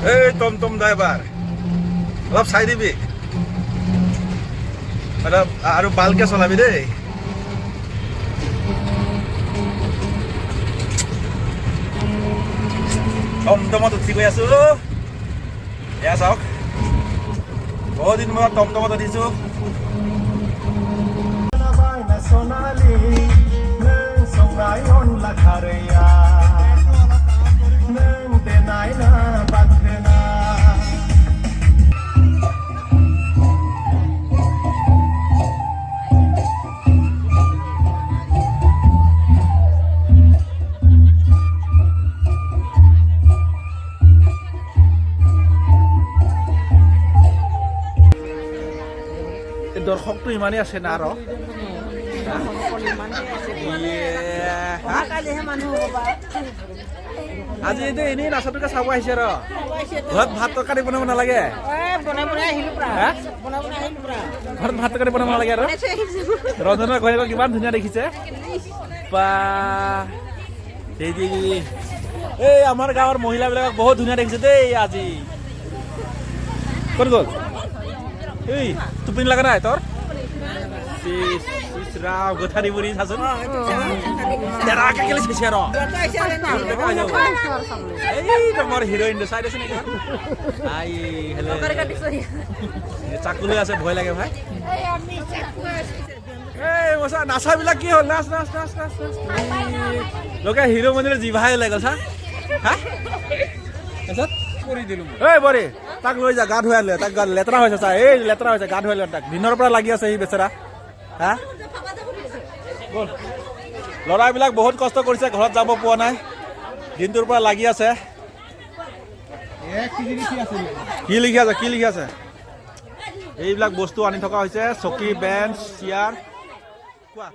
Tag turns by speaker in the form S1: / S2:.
S1: এই টমটম ড্ৰাইভাৰ অলপ চাই দিবি আৰু ভালকে চলাবি দেই। টমটমত উঠি গৈ আছো। এয়া চাওক, বহুত দিন মূৰত টমটমত উঠিছো। দৰ্শকটো ইমানেই আছে না আৰু আজি এনেই নাচাটোকে চাব আহিছে আৰু ঘৰত ভাত তৰকাৰী বনাব নালাগে। ঘৰত ভাত তৰকাৰী বনাব নালাগে আৰু ৰন্ধনৰ ঘৰে কিমান ধুনীয়া দেখিছে বা। এই আমাৰ গাঁৱৰ মহিলাবিলাকক বহুত ধুনীয়া দেখিছে দেই আজি। ক'ত গ'ল? এই টোপনি লগা নাই তোৰ? গঠাৰি বুঢ়ী চাচোন মোৰ হিৰইন চাই দিছে নেকি? চাকু লৈ আছে, ভয় লাগে ভাই। এই মচা নাচাবিলাক কি হ'ল? নাচ নাচ নাচ নাচ নাচ লোকে হিৰো মন্দিৰত জিভাই ওলাই গ'ল চা। হা এই বৰে তাক লৈ যা, গা ধুৱাই লৈ। তাক লেতেৰা হৈছে চা, এই লেতেৰা হৈছে, গা ধুৱাই লৈ। তাক দিনৰ পৰা লাগি আছে সি বেচেৰা। হা ল'ৰাবিলাক বহুত কষ্ট কৰিছে, ঘৰত যাব পোৱা নাই, দিনটোৰ পৰা লাগি আছে। কি লিখি আছে? কি লিখি আছে? এইবিলাক বস্তু আনি থকা হৈছে, চকী, বেঞ্চ, চেয়াৰ। কোৱা